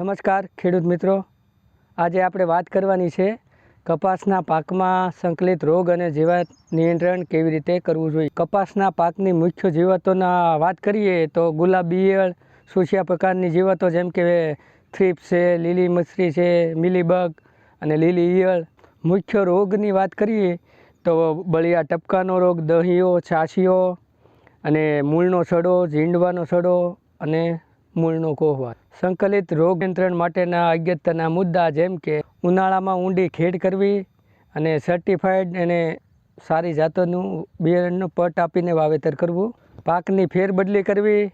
નમસ્કાર ખેડૂત મિત્રો, આજે આપણે વાત કરવાની છે કપાસના પાકમાં સંકલિત રોગ અને જીવાત નિયંત્રણ કેવી રીતે કરવું જોઈએ। કપાસના પાકની મુખ્ય જીવાતોના વાત કરીએ તો ગુલાબી ઈયળ, સુસિયા પ્રકારની જીવાતો જેમ કે થ્રિપ્સ છે, લીલી મસરી છે, મિલીબગ અને લીલી ઈયળ। મુખ્ય રોગની વાત કરીએ તો બળિયા ટપકાનો રોગ, દહીયો, છાશીઓ અને મૂળનો સડો, ઝીંડવાનો સડો અને મૂળનો કોહવાત। સંકલિત રોગ નિયંત્રણ માટેના અગત્યના મુદ્દા જેમ કે ઉનાળામાં ઊંડી ખેડ કરવી અને સર્ટિફાઈડ અને સારી જાતોનું બિયારણનું પટ આપીને વાવેતર કરવું, પાકની ફેરબદલી કરવી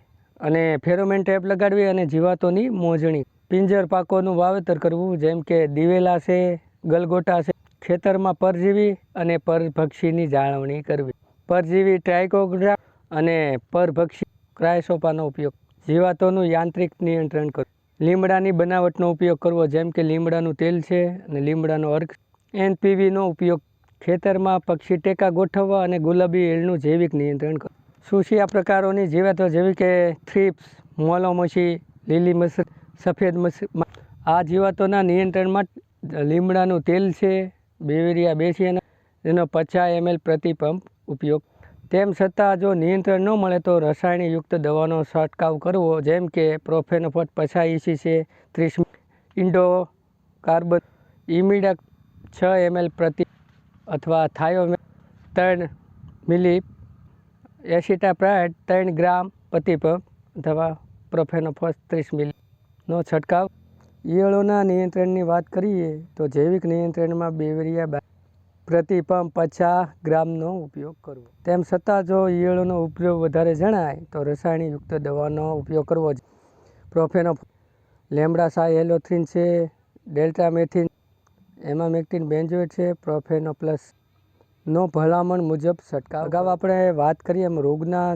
અને ફેરોમેન ટ્રેપ લગાડવી અને જીવાતોની મોજણી। પિંજર પાકોનું વાવેતર કરવું જેમ કે દિવેલા છે, ગલગોટા છે। ખેતરમાં પરજીવી અને પરભક્ષીની જાળવણી કરવી, પરજીવી ટ્રાઇકોગ્રામ અને પરભક્ષી ક્રાયસોપાનો ઉપયોગ। જીવાતોનું યાંત્રિક નિયંત્રણ કરવું, લીમડાની બનાવટનો ઉપયોગ કરવો જેમ કે લીમડાનું તેલ છે અને લીમડાનો અર્ક। NPVનો ઉપયોગ ખેતરમાં પક્ષી ટેકા ગોઠવવા અને ગુલાબી ઈયળનું જૈવિક નિયંત્રણ કરવું। સુસિયા પ્રકારોની જીવાતો જેવી કે થ્રિપ્સ, મોલોમછી, લીલી મસરી, સફેદ મસરી, આ જીવાતોના નિયંત્રણ માટે લીમડાનું તેલ છે, બેવેરિયા બેસિયાના એનો 50 ml પ્રતિ પંપ ઉપયોગ। તેમ છતાં જો નિયંત્રણ ન મળે તો રસાયણયુક્ત દવાનો છંટકાવ કરવો જેમ કે પ્રોફેનોફોસ 50 EC છે, 30 ઇન્ડો કાર્બન, ઇમિડા 6 ml પ્રતિ અથવા થાયોમેટ 3 મિલી, એસિટાપ્રાઇડ 3 ગ્રામ પ્રતિ પંપ અથવા પ્રોફેનોફોસ 30 મિલીનો છંટકાવ। ઈયળોના નિયંત્રણની વાત કરીએ તો જૈવિક નિયંત્રણમાં બેવેરિયા પ્રતિ પંપ 50 ગ્રામનો ઉપયોગ કરવો। તેમ છતાં જો ઈયળોનો ઉપદ્રવ વધારે જણાય તો રસાયણયુક્ત દવાનો ઉપયોગ કરવો। પ્રોફેનોફોસ, લેમ્ડાસાયલોથ્રિન છે, ડેલ્ટામેથિન, એમામેક્ટિન બેન્ઝોએટ છે, પ્રોફેનો પ્લસનો ભલામણ મુજબ છંટકાવ। અગાઉ આપણે વાત કરીએ એમ રોગના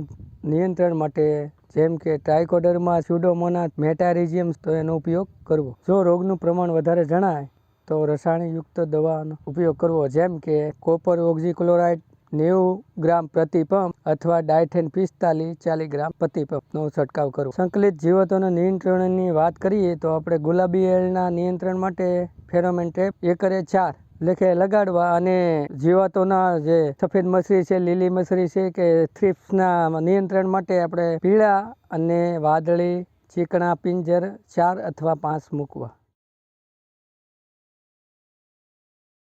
નિયંત્રણ માટે જેમ કે ટ્રાઇકોડર્મા, સ્યુડોમોનાસ, મેટારિઝિયમ તો એનો ઉપયોગ કરવો। જો રોગનું પ્રમાણ વધારે જણાય તો રસાયણયુક્ત દવાનો ઉપયોગ કરવો જેમ કે કોપર ઓક્ઝીક્લોરાઇડ 90 ગ્રામ પ્રતિ પંપ અથવા ડાયથેન 45 ગ્રામ પ્રતિ પંપનો છંટકાવ કરવો। સંકલિત જીવાતોના નિયંત્રણની વાત કરીએ તો આપણે ગુલાબી ઈયળના નિયંત્રણ માટે ફેરોમેન ટ્રેપ એકરે 4 લેખે લગાડવા અને જીવાતોના જે સફેદ મસરી છે, લીલી મસરી છે કે થ્રિપ્સના નિયંત્રણ માટે આપણે પીળા અને વાદળી ચીકણા પિંજર 4 અથવા 5 મૂકવા।